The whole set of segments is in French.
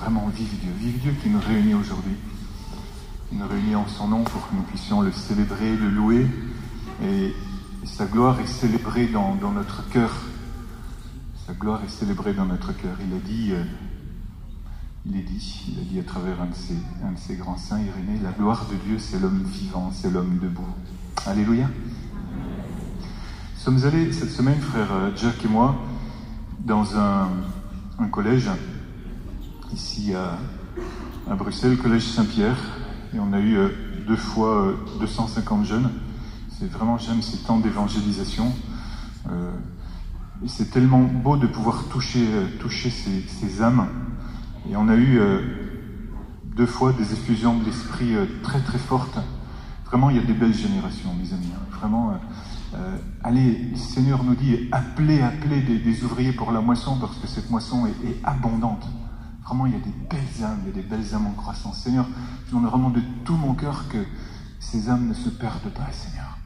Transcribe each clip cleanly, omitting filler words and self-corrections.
vraiment vive Dieu qui nous réunit aujourd'hui. Il nous réunit en son nom pour que nous puissions le célébrer, le louer, et sa gloire est célébrée dans notre cœur. Sa gloire est célébrée dans notre cœur. Il a dit à travers un de ses grands saints, Irénée, la gloire de Dieu, c'est l'homme vivant, c'est l'homme debout. Alléluia. Nous sommes allés cette semaine, frère Jack et moi, dans un collège, ici à Bruxelles, collège Saint-Pierre, et on a eu 2 fois 250 jeunes. J'aime ces temps d'évangélisation. Et c'est tellement beau de pouvoir toucher ces âmes. Et on a eu 2 fois des effusions de l'esprit très très fortes. Vraiment, il y a des belles générations, mes amis. Vraiment, allez, le Seigneur nous dit, appelez des ouvriers pour la moisson, parce que cette moisson est abondante. Vraiment, il y a des belles âmes en croissance. Seigneur, je demande vraiment de tout mon cœur que ces âmes ne se perdent pas, Seigneur.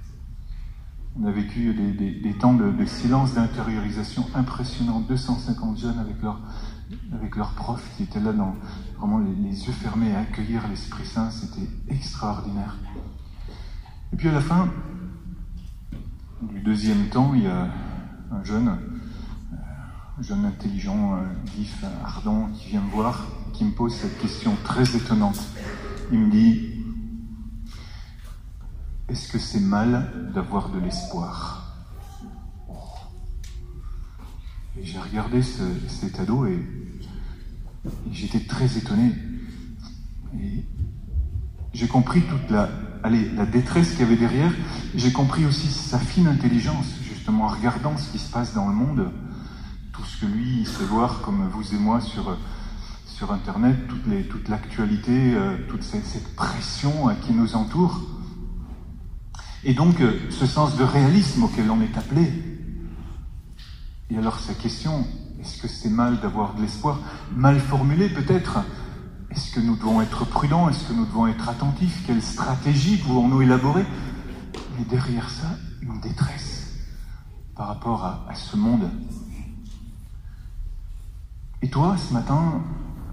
On a vécu des temps de silence, d'intériorisation impressionnants. 250 jeunes avec leurs profs qui étaient là, vraiment les yeux fermés à accueillir l'Esprit Saint. C'était extraordinaire. Et puis à la fin du 2e temps, il y a un jeune intelligent, vif, ardent, qui vient me voir, qui me pose cette question très étonnante. Il me dit, est-ce que c'est mal d'avoir de l'espoir? Et j'ai regardé cet ado et j'étais très étonné. Et j'ai compris toute la détresse qu'il y avait derrière. J'ai compris aussi sa fine intelligence, justement, en regardant ce qui se passe dans le monde, tout ce que lui, il sait voir, comme vous et moi, sur Internet, toute l'actualité, toute cette pression qui nous entoure. Et donc, ce sens de réalisme auquel on est appelé. Et alors, sa question, est-ce que c'est mal d'avoir de l'espoir? Mal formulé peut-être. Est-ce que nous devons être prudents? Est-ce que nous devons être attentifs? Quelle stratégie pouvons-nous élaborer? Mais derrière ça, une détresse par rapport à ce monde. Et toi, ce matin,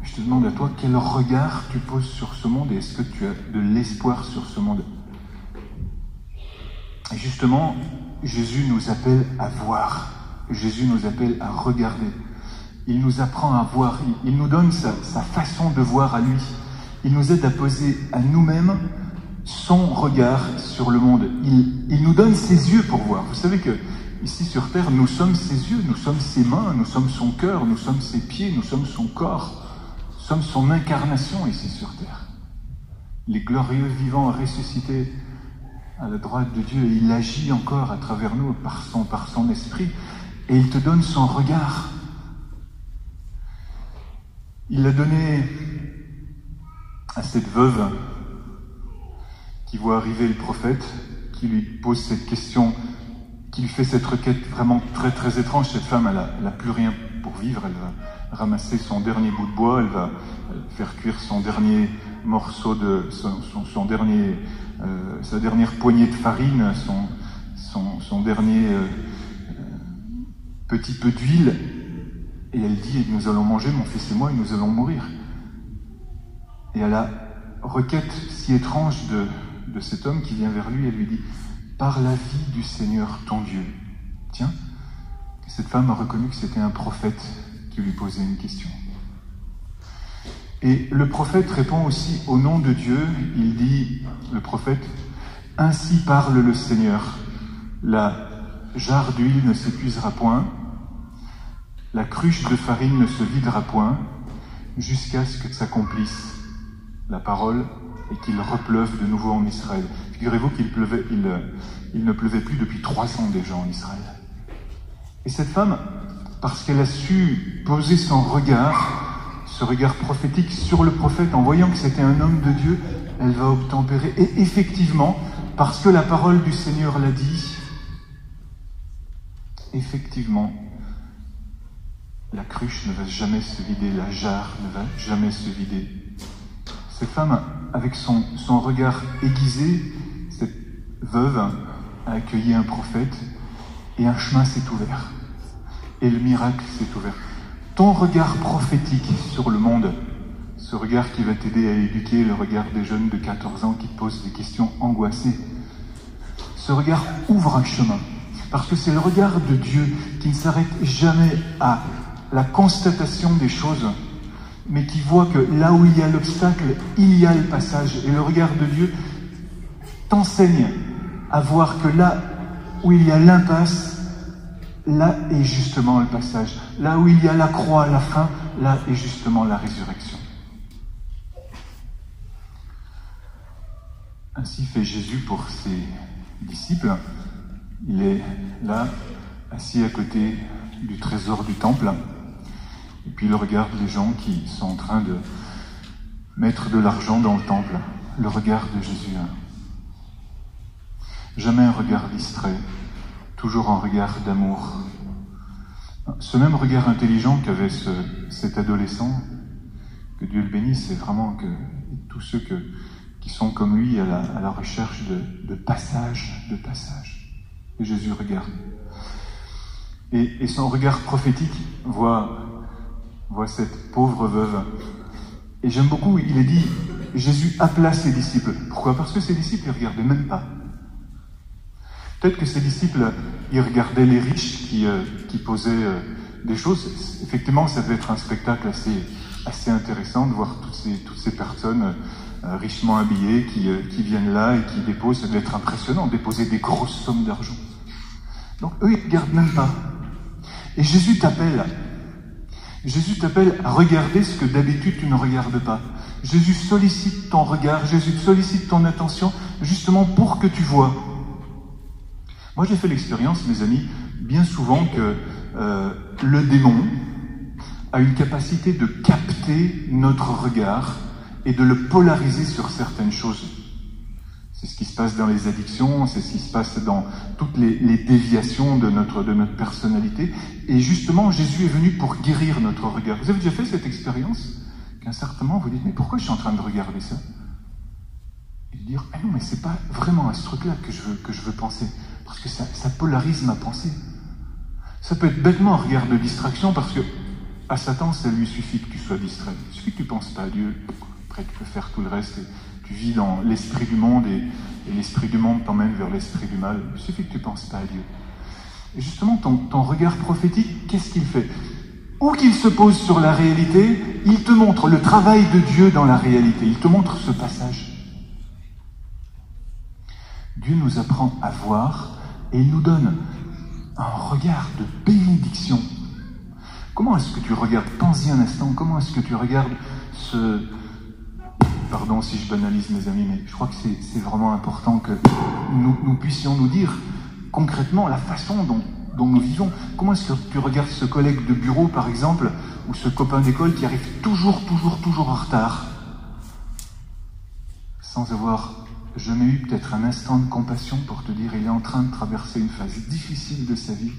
je te demande à toi, quel regard tu poses sur ce monde et est-ce que tu as de l'espoir sur ce monde? Et justement, Jésus nous appelle à voir. Jésus nous appelle à regarder. Il nous apprend à voir. Il nous donne sa façon de voir à lui. Il nous aide à poser à nous-mêmes son regard sur le monde. Il nous donne ses yeux pour voir. Vous savez que ici sur terre, nous sommes ses yeux, nous sommes ses mains, nous sommes son cœur, nous sommes ses pieds, nous sommes son corps. Nous sommes son incarnation ici sur terre. Il est glorieux, vivant, ressuscité à la droite de Dieu, et il agit encore à travers nous par son esprit, et il te donne son regard. Il l'a donné à cette veuve qui voit arriver le prophète, qui lui pose cette question, qui lui fait cette requête vraiment très très étrange. Cette femme, elle a plus rien pour vivre, elle va ramasser son dernier bout de bois, elle va faire cuire son dernier morceau sa dernière poignée de farine, son dernier petit peu d'huile, et elle dit, nous allons manger, mon fils et moi, et nous allons mourir. Et à la requête si étrange de cet homme qui vient vers lui, elle lui dit, par la vie du Seigneur ton Dieu. Tiens, cette femme a reconnu que c'était un prophète qui lui posait une question. Et le prophète répond aussi au nom de Dieu. Il dit, le prophète, « Ainsi parle le Seigneur, la jarre d'huile ne s'épuisera point, la cruche de farine ne se videra point, jusqu'à ce que s'accomplisse la parole et qu'il repleuve de nouveau en Israël. » Figurez-vous il ne pleuvait plus depuis 3 ans déjà en Israël. Et cette femme, parce qu'elle a su poser son regard, ce regard prophétique sur le prophète, en voyant que c'était un homme de Dieu, elle va obtempérer. Et effectivement, parce que la parole du Seigneur l'a dit, effectivement, la cruche ne va jamais se vider, la jarre ne va jamais se vider. Cette femme, avec son regard aiguisé, cette veuve a accueilli un prophète et un chemin s'est ouvert. Et le miracle s'est ouvert. Ton regard prophétique sur le monde Ce regard qui va t'aider à éduquer le regard des jeunes de 14 ans qui te posent des questions angoissées. Ce regard ouvre un chemin. Parce que c'est le regard de Dieu qui ne s'arrête jamais à la constatation des choses, mais qui voit que là où il y a l'obstacle, il y a le passage. Et le regard de Dieu t'enseigne à voir que là où il y a l'impasse, là est justement le passage. Là où il y a la croix, la fin, là est justement la résurrection. Ainsi fait Jésus pour ses disciples. Il est là, assis à côté du trésor du temple, et puis il regarde les gens qui sont en train de mettre de l'argent dans le temple. Le regard de Jésus. Jamais un regard distrait, toujours un regard d'amour. Ce même regard intelligent qu'avait cet adolescent, que Dieu le bénisse, c'est vraiment que tous ceux qui sont comme lui à la recherche de passage. Et Jésus regarde. Et son regard prophétique voit cette pauvre veuve. Et j'aime beaucoup, il est dit, Jésus appela ses disciples. Pourquoi? Parce que ses disciples, ils ne regardaient même pas. Peut-être que ses disciples, ils regardaient les riches qui posaient des choses. Effectivement, ça devait être un spectacle assez intéressant de voir toutes ces personnes richement habillées qui viennent là et qui déposent. Ça devait être impressionnant, déposer des grosses sommes d'argent. Donc eux, ils ne regardent même pas. Et Jésus t'appelle à regarder ce que d'habitude tu ne regardes pas. Jésus sollicite ton regard, Jésus sollicite ton attention, justement pour que tu vois. Moi, j'ai fait l'expérience, mes amis, bien souvent que le démon a une capacité de capter notre regard et de le polariser sur certaines choses. C'est ce qui se passe dans les addictions, c'est ce qui se passe dans toutes les déviations de notre personnalité. Et justement, Jésus est venu pour guérir notre regard. Vous avez déjà fait cette expérience? Qu'à un certain moment, vous dites, mais pourquoi je suis en train de regarder ça? Et de dire, ah non, mais c'est pas vraiment à ce truc-là que je veux penser. Parce que ça polarise ma pensée. Ça peut être bêtement un regard de distraction, parce que à Satan, ça lui suffit que tu sois distrait. Il suffit que tu ne penses pas à Dieu. Après, tu peux faire tout le reste. Tu vis dans l'esprit du monde et l'esprit du monde t'emmène vers l'esprit du mal. Il suffit que tu ne penses pas à Dieu. Et justement, ton regard prophétique, qu'est-ce qu'il fait? Où qu'il se pose sur la réalité, il te montre le travail de Dieu dans la réalité. Il te montre ce passage. Dieu nous apprend à voir et il nous donne un regard de bénédiction. Comment est-ce que tu regardes? Pense-y un instant. Comment est-ce que tu regardes ce... Pardon si je banalise mes amis, mais je crois que c'est vraiment important que nous puissions nous dire concrètement la façon dont nous vivons. Comment est-ce que tu regardes ce collègue de bureau, par exemple, ou ce copain d'école qui arrive toujours en retard, sans avoir jamais eu peut-être un instant de compassion pour te dire il est en train de traverser une phase difficile de sa vie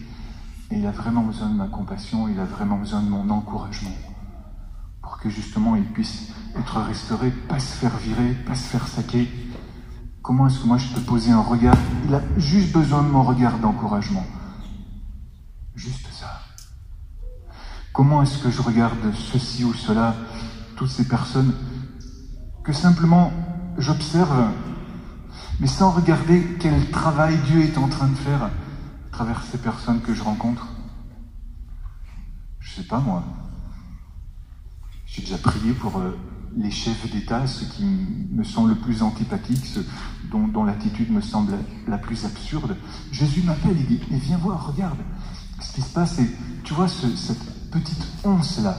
et il a vraiment besoin de ma compassion, il a vraiment besoin de mon encouragement pour que justement il puisse être restauré, pas se faire virer, pas se faire saquer. Comment est-ce que moi je peux poser un regard? Il a juste besoin de mon regard d'encouragement. Juste ça. Comment est-ce que je regarde ceci ou cela, toutes ces personnes que simplement j'observe, mais sans regarder quel travail Dieu est en train de faire à travers ces personnes que je rencontre? Je sais pas moi. J'ai déjà prié pour les chefs d'État, ceux qui me sont le plus antipathiques, ceux dont l'attitude me semble la plus absurde. Jésus m'appelle, il dit, mais viens voir, regarde. Ce qui se passe, c'est, tu vois, cette petite once-là,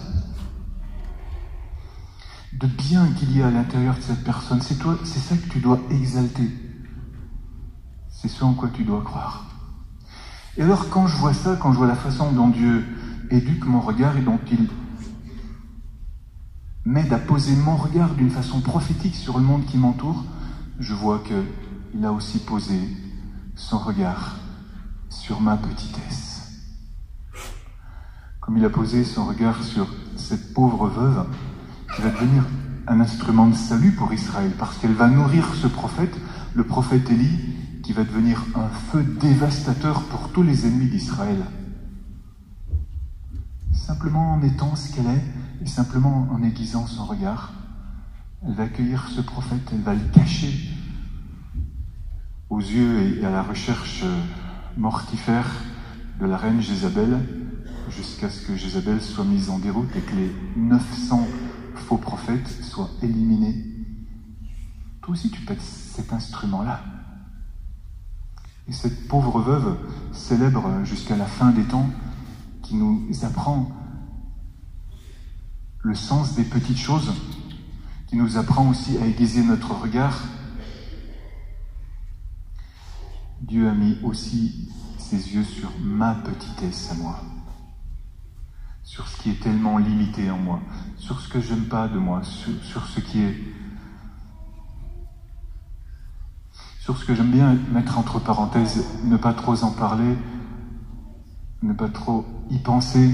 de bien qu'il y a à l'intérieur de cette personne, c'est ça que tu dois exalter. C'est ce en quoi tu dois croire. Et alors, quand je vois ça, quand je vois la façon dont Dieu éduque mon regard et dont il m'aide à poser mon regard d'une façon prophétique sur le monde qui m'entoure, je vois qu'il a aussi posé son regard sur ma petitesse. Comme il a posé son regard sur cette pauvre veuve qui va devenir un instrument de salut pour Israël, parce qu'elle va nourrir ce prophète, le prophète Élie, qui va devenir un feu dévastateur pour tous les ennemis d'Israël. Simplement en étant ce qu'elle est, et simplement en aiguisant son regard, elle va accueillir ce prophète, elle va le cacher aux yeux et à la recherche mortifère de la reine Jézabel, jusqu'à ce que Jézabel soit mise en déroute et que les 900 faux prophètes soient éliminés. Toi aussi, tu peux être cet instrument-là. Et cette pauvre veuve célèbre jusqu'à la fin des temps, qui nous apprend le sens des petites choses, qui nous apprend aussi à aiguiser notre regard. Dieu a mis aussi ses yeux sur ma petitesse à moi, sur ce qui est tellement limité en moi, sur ce que j'aime pas de moi, sur ce qui est... Sur ce que j'aime bien mettre entre parenthèses, ne pas trop en parler, ne pas trop y penser,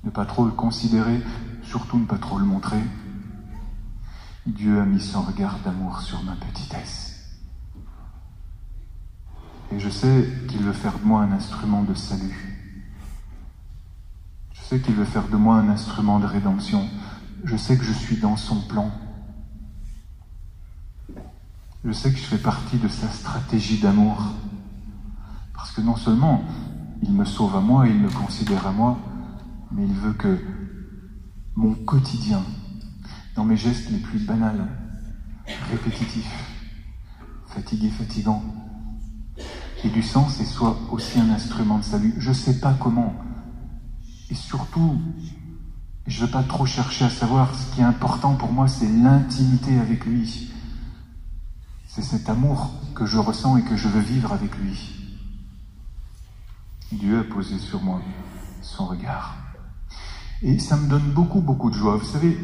ne pas trop le considérer, surtout ne pas trop le montrer. Dieu a mis son regard d'amour sur ma petitesse. Et je sais qu'il veut faire de moi un instrument de salut. Je sais qu'il veut faire de moi un instrument de rédemption. Je sais que je suis dans son plan. Je sais que je fais partie de sa stratégie d'amour. Parce que non seulement il me sauve à moi, il me considère à moi, mais il veut que mon quotidien, dans mes gestes les plus banals, répétitifs, fatigués, fatigants, ait du sens et soit aussi un instrument de salut. Je ne sais pas comment. Et surtout, je ne veux pas trop chercher à savoir. Ce qui est important pour moi, c'est l'intimité avec lui. C'est cet amour que je ressens et que je veux vivre avec lui. Dieu a posé sur moi son regard. Et ça me donne beaucoup, beaucoup de joie. Vous savez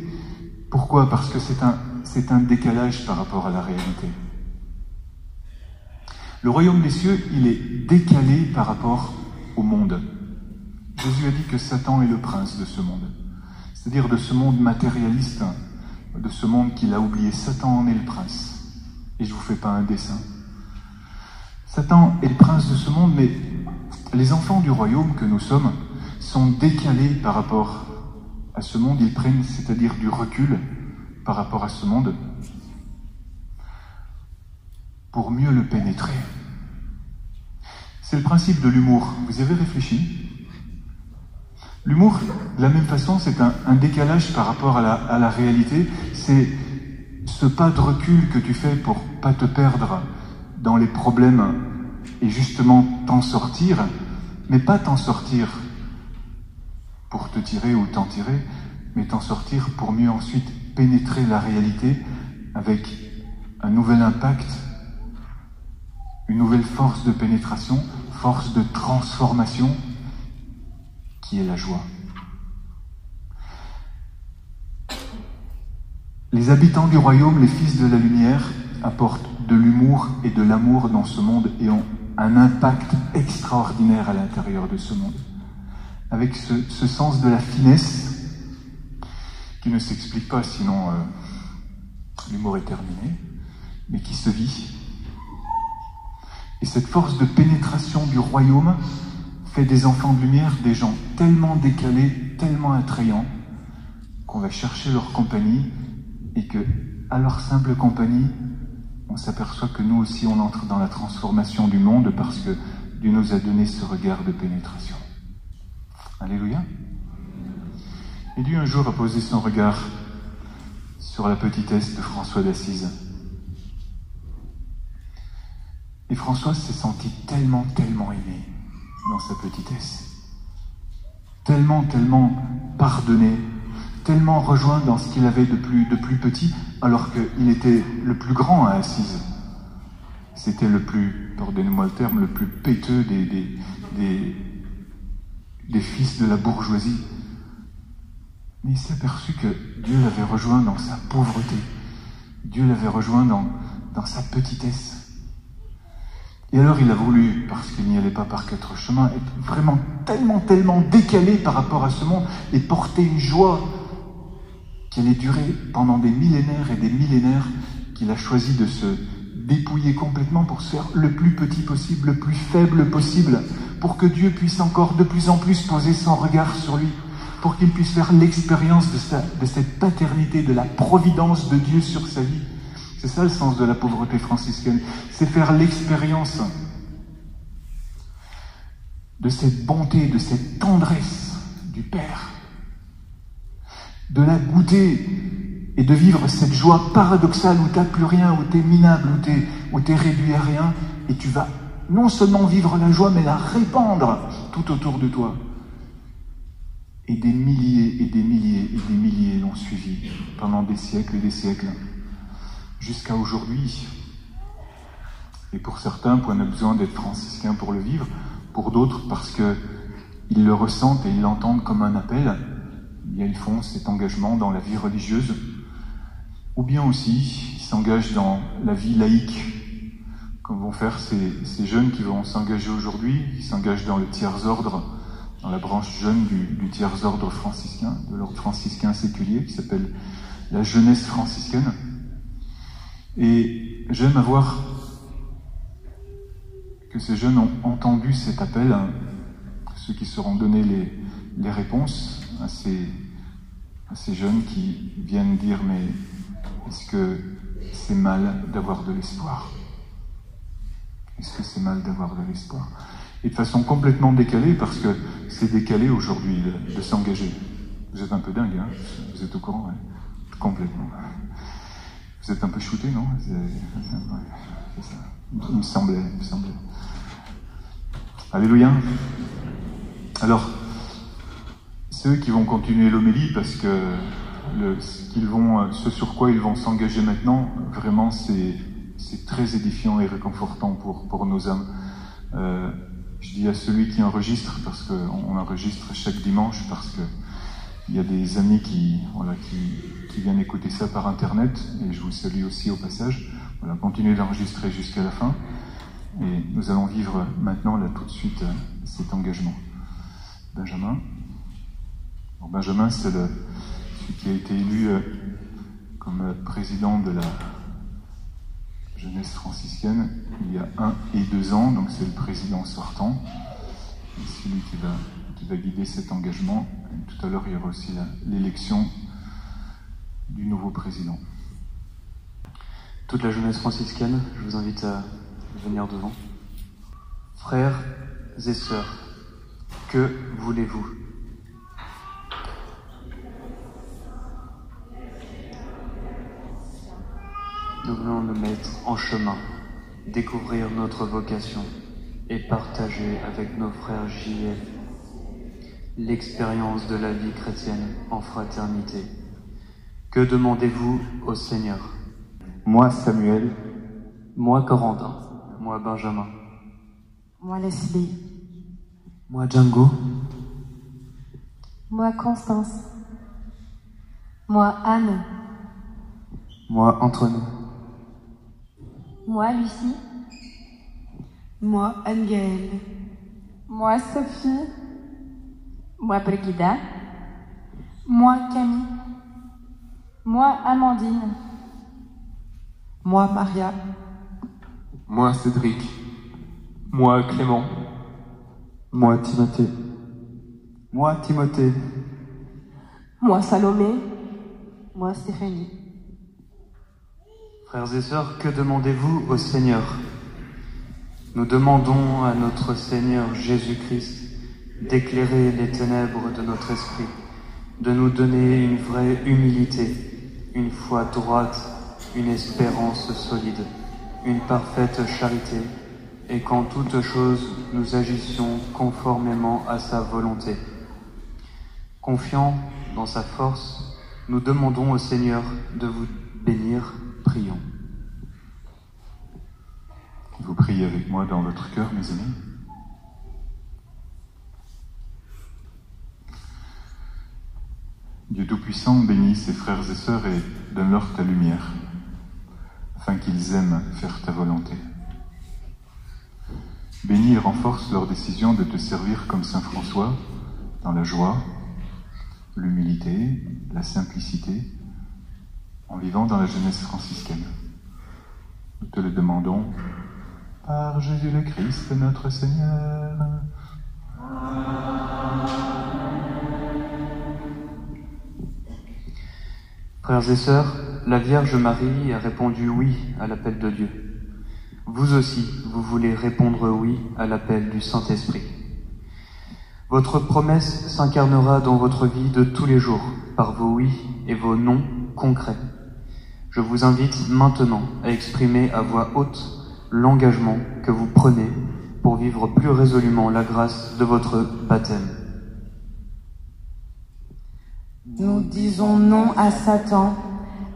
pourquoi? Parce que c'est un décalage par rapport à la réalité. Le royaume des cieux, il est décalé par rapport au monde. Jésus a dit que Satan est le prince de ce monde. C'est-à-dire de ce monde matérialiste, de ce monde qu'il a oublié. Satan en est le prince. Et je ne vous fais pas un dessin. Satan est le prince de ce monde, mais les enfants du royaume que nous sommes sont décalés par rapport à ce monde. Ils prennent, c'est-à-dire du recul par rapport à ce monde, pour mieux le pénétrer. C'est le principe de l'humour. Vous y avez réfléchi? L'humour, de la même façon, c'est un décalage par rapport à la réalité. C'est ce pas de recul que tu fais pour pas te perdre dans les problèmes et justement t'en sortir, mais pas t'en sortir pour te tirer ou t'en tirer, mais t'en sortir pour mieux ensuite pénétrer la réalité avec un nouvel impact, une nouvelle force de pénétration, force de transformation, qui est la joie. Les habitants du royaume, les fils de la lumière, apportent de l'humour et de l'amour dans ce monde et ont un impact extraordinaire à l'intérieur de ce monde. Avec ce sens de la finesse qui ne s'explique pas, sinon l'humour est terminé, mais qui se vit. Et cette force de pénétration du royaume fait des enfants de lumière des gens tellement décalés, tellement attrayants, qu'on va chercher leur compagnie et que, à leur simple compagnie, on s'aperçoit que nous aussi on entre dans la transformation du monde parce que Dieu nous a donné ce regard de pénétration. Alléluia. Et Dieu un jour a posé son regard sur la petitesse de François d'Assise. Et François s'est senti tellement, tellement aimé dans sa petitesse. Tellement, tellement pardonné, tellement rejoint dans ce qu'il avait de plus petit, alors qu'il était le plus grand à Assise. C'était le plus, pardonnez-moi le terme, le plus péteux des fils de la bourgeoisie. Mais il s'est aperçu que Dieu l'avait rejoint dans sa pauvreté. Dieu l'avait rejoint dans sa petitesse. Et alors il a voulu, parce qu'il n'y allait pas par quatre chemins, être vraiment tellement, tellement décalé par rapport à ce monde et porter une joie qui allait durer pendant des millénaires et des millénaires, qu'il a choisi de dépouiller complètement pour se faire le plus petit possible, le plus faible possible, pour que Dieu puisse encore de plus en plus poser son regard sur lui, pour qu'il puisse faire l'expérience de cette paternité, de la providence de Dieu sur sa vie. C'est ça le sens de la pauvreté franciscaine, c'est faire l'expérience de cette bonté, de cette tendresse du Père, de la goûter et de vivre cette joie paradoxale où tu n'as plus rien, où tu es minable, où tu es réduit à rien, et tu vas non seulement vivre la joie, mais la répandre tout autour de toi. Et des milliers et des milliers et des milliers l'ont suivi pendant des siècles et des siècles, jusqu'à aujourd'hui. Et pour certains, on a besoin d'être franciscain pour le vivre, pour d'autres, parce qu'ils le ressentent et ils l'entendent comme un appel, eh bien, ils font cet engagement dans la vie religieuse, ou bien aussi, ils s'engagent dans la vie laïque, comme vont faire ces jeunes qui vont s'engager aujourd'hui, qui s'engagent dans le tiers-ordre, dans la branche jeune du tiers-ordre franciscain, de l'ordre franciscain séculier, qui s'appelle la jeunesse franciscaine. Et j'aime avoir que ces jeunes ont entendu cet appel, ceux qui seront donnés les réponses à ces jeunes qui viennent dire « mais est-ce que c'est mal d'avoir de l'espoir ? Est-ce que c'est mal d'avoir de l'espoir ?» Et de façon complètement décalée, parce que c'est décalé aujourd'hui de s'engager. Vous êtes un peu dingue, hein ? Vous êtes au courant, ouais. Complètement. Vous êtes un peu shooté, non ? C'est ça. Il me semblait. Alléluia. Alors, ceux qui vont continuer l'homélie, parce que ce sur quoi ils vont s'engager maintenant, vraiment, c'est très édifiant et réconfortant pour nos âmes. Je dis à celui qui enregistre, parce qu'on enregistre chaque dimanche, parce que il y a des amis qui viennent écouter ça par Internet, et je vous salue aussi au passage. Voilà, continuez d'enregistrer jusqu'à la fin, et nous allons vivre maintenant, là, tout de suite, cet engagement. Benjamin. Bon, Benjamin, c'est celui qui a été élu comme président de la jeunesse franciscaine il y a 1 et 2 ans, donc c'est le président sortant, et c'est lui qui va guider cet engagement. Et tout à l'heure, il y aura aussi l'élection du nouveau président. Toute la jeunesse franciscaine, je vous invite à venir devant. Frères et sœurs, que voulez-vous ? Nous venons nous mettre en chemin, découvrir notre vocation et partager avec nos frères JF l'expérience de la vie chrétienne en fraternité. Que demandez-vous au Seigneur ? Moi, Samuel. Moi, Corentin. Moi, Benjamin. Moi, Leslie. Moi, Django. Moi, Constance. Moi, Anne. Moi, Antoine. Moi, Lucie. Moi, Anne-Gaëlle. Moi, Sophie. Moi, Brigida. Moi, Camille. Moi, Amandine. Moi, Maria. Moi, Cédric. Moi, Clément. Moi, Timothée. Moi, Timothée. Moi, Salomé. Moi, Stéphanie. Frères et sœurs, que demandez-vous au Seigneur ? Nous demandons à notre Seigneur Jésus-Christ d'éclairer les ténèbres de notre esprit, de nous donner une vraie humilité, une foi droite, une espérance solide, une parfaite charité, et qu'en toutes choses nous agissions conformément à sa volonté. Confiants dans sa force, nous demandons au Seigneur de vous bénir. Prions. Vous priez avec moi dans votre cœur, mes amis. Dieu Tout-Puissant, bénis ses frères et sœurs et donne-leur ta lumière, afin qu'ils aiment faire ta volonté. Bénis et renforce leur décision de te servir comme Saint François, dans la joie, l'humilité, la simplicité, en vivant dans la jeunesse franciscaine. Nous te le demandons par Jésus le Christ, notre Seigneur. Frères et sœurs, la Vierge Marie a répondu oui à l'appel de Dieu. Vous aussi, vous voulez répondre oui à l'appel du Saint-Esprit. Votre promesse s'incarnera dans votre vie de tous les jours, par vos oui et vos non concrets. Je vous invite maintenant à exprimer à voix haute l'engagement que vous prenez pour vivre plus résolument la grâce de votre baptême. Nous disons non à Satan,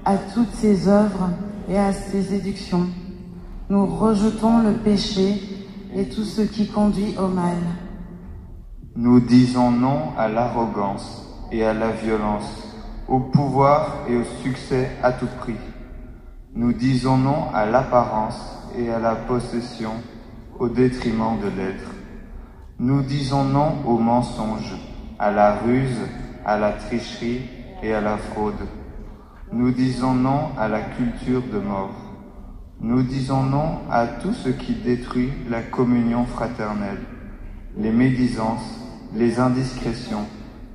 à toutes ses œuvres et à ses séductions. Nous rejetons le péché et tout ce qui conduit au mal. Nous disons non à l'arrogance et à la violence, au pouvoir et au succès à tout prix. Nous disons non à l'apparence et à la possession au détriment de l'être. Nous disons non au mensonge, à la ruse, à la tricherie et à la fraude. Nous disons non à la culture de mort. Nous disons non à tout ce qui détruit la communion fraternelle, les médisances, les indiscrétions,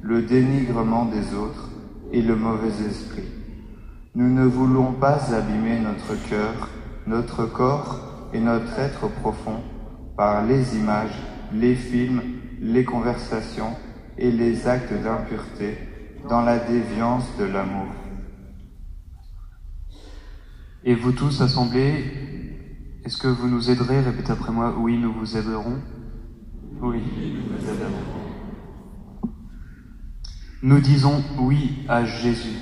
le dénigrement des autres et le mauvais esprit. Nous ne voulons pas abîmer notre cœur, notre corps et notre être profond par les images, les films, les conversations et les actes d'impureté dans la déviance de l'amour. Et vous tous assemblés, est-ce que vous nous aiderez? Répétez après moi, oui, nous vous aiderons. Oui, nous vous aiderons. Nous disons oui à Jésus,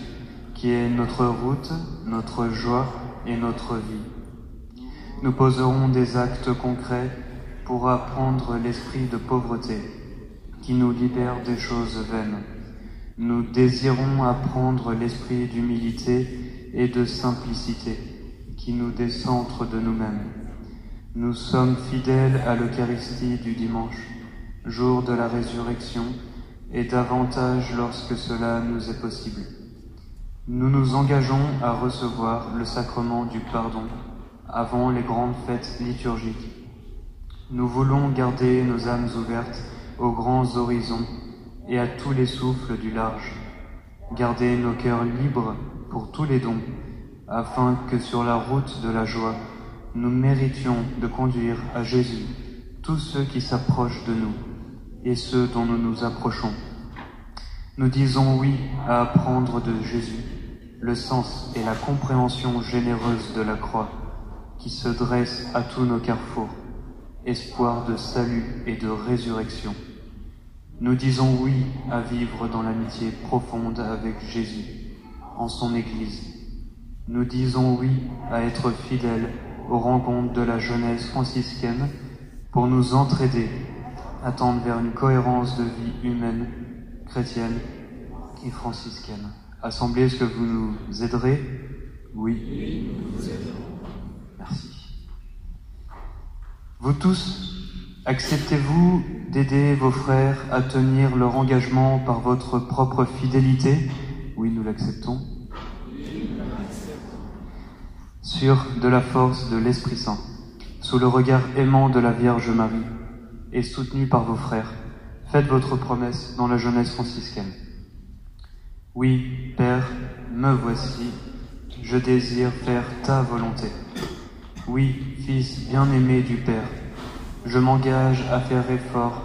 qui est notre route, notre joie et notre vie. Nous poserons des actes concrets pour apprendre l'esprit de pauvreté, qui nous libère des choses vaines. Nous désirons apprendre l'esprit d'humilité et de simplicité, qui nous décentre de nous-mêmes. Nous sommes fidèles à l'Eucharistie du dimanche, jour de la résurrection, et davantage lorsque cela nous est possible. Nous nous engageons à recevoir le sacrement du pardon avant les grandes fêtes liturgiques. Nous voulons garder nos âmes ouvertes aux grands horizons et à tous les souffles du large, garder nos cœurs libres pour tous les dons, afin que sur la route de la joie, nous méritions de conduire à Jésus tous ceux qui s'approchent de nous et ceux dont nous nous approchons. Nous disons oui à apprendre de Jésus le sens et la compréhension généreuse de la croix qui se dresse à tous nos carrefours, espoir de salut et de résurrection. Nous disons oui à vivre dans l'amitié profonde avec Jésus, en son Église. Nous disons oui à être fidèles aux rencontres de la jeunesse franciscaine pour nous entraider à tendre vers une cohérence de vie humaine, chrétienne et franciscaine. Assemblée, est-ce que vous nous aiderez? Oui, nous vous aiderons. Merci. Vous tous, acceptez-vous d'aider vos frères à tenir leur engagement par votre propre fidélité? Oui, nous l'acceptons. Sûr de la force de l'Esprit Saint, sous le regard aimant de la Vierge Marie, et soutenu par vos frères, faites votre promesse dans la jeunesse franciscaine. Oui, Père, me voici, je désire faire ta volonté. Oui, Fils bien-aimé du Père, je m'engage à faire effort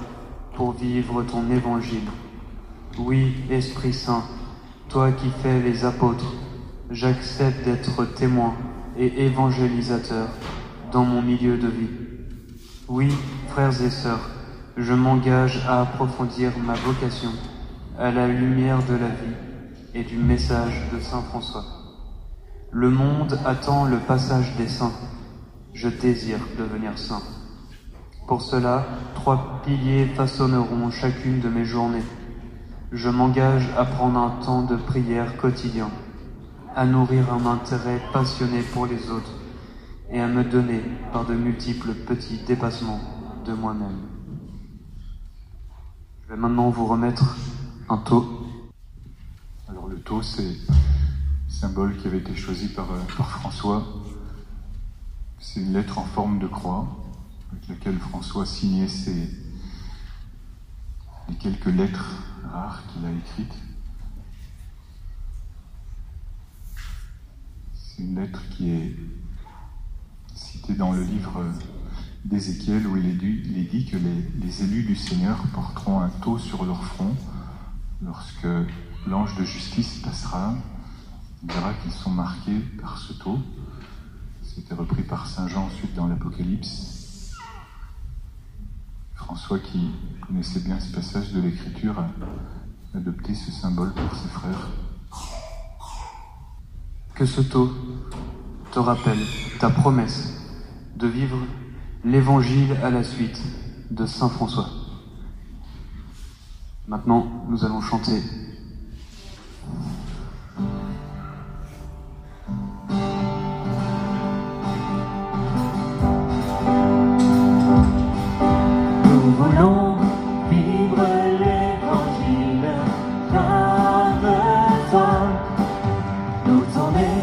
pour vivre ton évangile. Oui, Esprit Saint, toi qui fais les apôtres, j'accepte d'être témoin et évangélisateur dans mon milieu de vie. Oui, frères et sœurs, je m'engage à approfondir ma vocation à la lumière de la vie et du message de Saint François. Le monde attend le passage des saints. Je désire devenir saint. Pour cela, 3 piliers façonneront chacune de mes journées. Je m'engage à prendre un temps de prière quotidien, à nourrir un intérêt passionné pour les autres et à me donner par de multiples petits dépassements de moi-même. Je vais maintenant vous remettre un tau. Alors le tau, c'est le symbole qui avait été choisi par François. C'est une lettre en forme de croix, avec laquelle François signait les quelques lettres rares qu'il a écrites. C'est une lettre qui est citée dans le livre d'Ézéchiel, où il est dit que les élus du Seigneur porteront un tau sur leur front lorsque l'ange de justice passera. On verra qu'ils sont marqués par ce tau. C'était repris par Saint Jean ensuite dans l'Apocalypse. François, qui connaissait bien ce passage de l'Écriture, a adopté ce symbole pour ses frères. Que ce tau te rappelle ta promesse de vivre l'Évangile à la suite de Saint François. Maintenant, nous allons chanter. Nous voulons vivre l'Évangile comme toi, nous tourner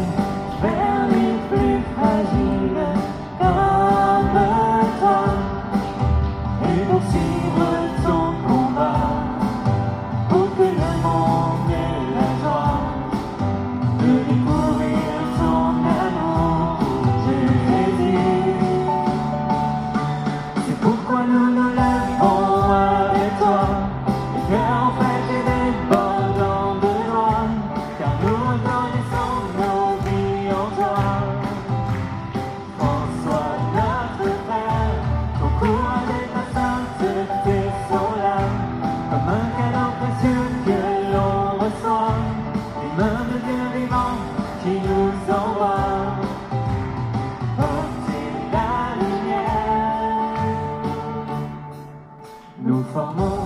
vers les plus fragiles comme toi, et poursuivre ton combat pour que le monde ait la joie de découvrir ton amour, Jésus. C'est pourquoi nous nous lèverons avec toi, les cœurs en fête et débordants de joie, car nous reconnaissons nos vies en toi. François, notre frère, ton courage et ta sainteté sont là, comme un cadeau précieux que l'on reçoit, les mains de Dieu vivant qui nous envoient porter la lumière. Nous formons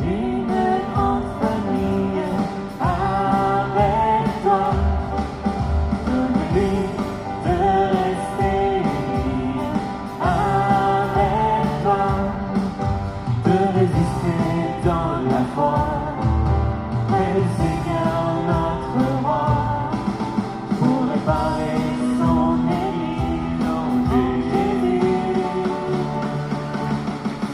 une grande famille avec toi. Donne-lui de rester unis avec toi, de résister dans la foi, près du Seigneur notre roi, pour réparer son Église en Jésus.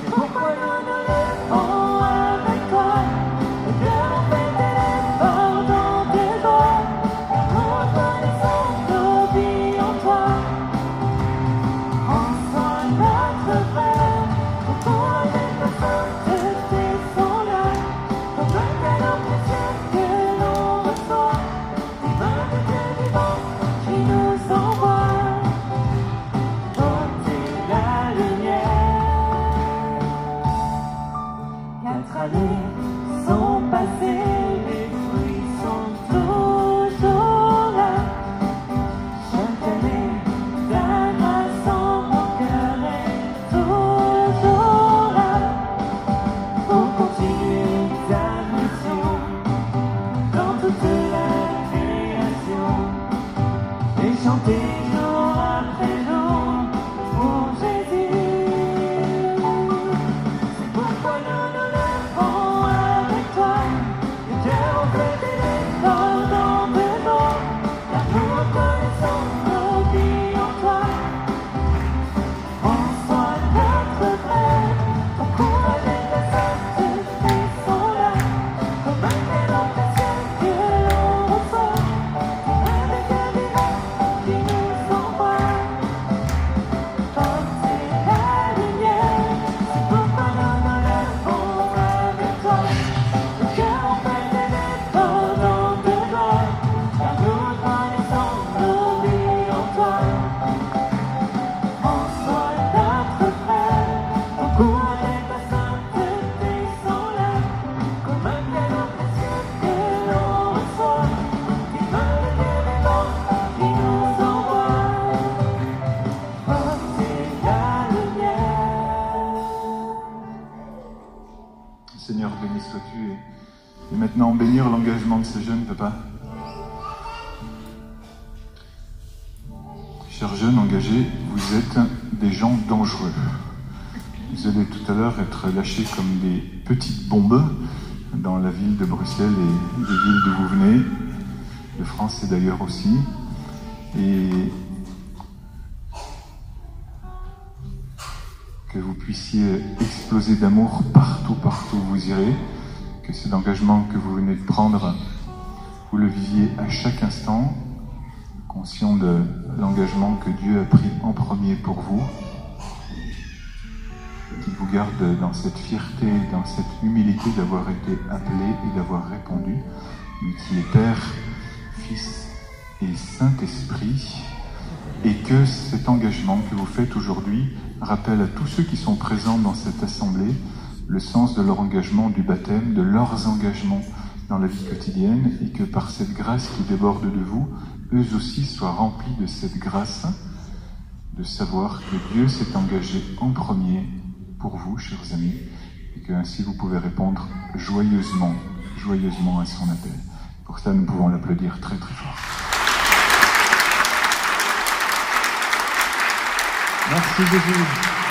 C'est pourquoi nous nous lèverons avec toi, le cœur en fête et débordant de joie, car nous reconnaissons nos vies en toi. François, notre frère, ton courage et ta sainteté sont là, comme un cadeau précieux que l'on reçoit, des mains de Dieu vivant qui nous envoient porter la lumière. 4 années sont passées, les fruits sont toujours là. Chaque année, ta grâce en mon cœur est toujours là, pour continuer ta mission dans toute la création, et chanter jour après jour pour Jésus. C'est pourquoi nous nous lèverons avec toi, le cœur en fête et débordant de joie, car nous reconnaissons nos vies en toi. François, notre frère, ton courage et ta sainteté sont là, comme un cadeau précieux que l'on reçoit, des mains de Dieu vivant qui nous envoie porter la lumière. C'est pourquoi nous nous lèverons avec toi, le cœur en fête et débordant de joie, car nous reconnaissons nos vies en toi. François, notre frère, ton courage et ta sainteté sont là, comme un cadeau précieux que l'on reçoit, des mains de Dieu vivant qui nous envoient porter la lumière. Seigneur, béni sois-tu. Et maintenant, bénir l'engagement de ces jeunes, papa. Chers jeunes engagés, vous êtes des gens dangereux. Vous allez tout à l'heure être lâchés comme des petites bombes dans la ville de Bruxelles et des villes d'où vous venez, de France et d'ailleurs aussi. Et que vous puissiez exploser d'amour partout où vous irez, que cet engagement que vous venez de prendre, vous le viviez à chaque instant, conscient de l'engagement que Dieu a pris en premier pour vous, qu'il vous garde dans cette fierté, dans cette humilité d'avoir été appelé et d'avoir répondu, lui qui est Père, Fils et Saint-Esprit, et que cet engagement que vous faites aujourd'hui rappelle à tous ceux qui sont présents dans cette assemblée le sens de leur engagement du baptême, de leurs engagements dans la vie quotidienne, et que par cette grâce qui déborde de vous, eux aussi soient remplis de cette grâce, de savoir que Dieu s'est engagé en premier pour vous, chers amis, et que ainsi vous pouvez répondre joyeusement à son appel. Pour ça, nous pouvons l'applaudir très très fort. Merci Jésus.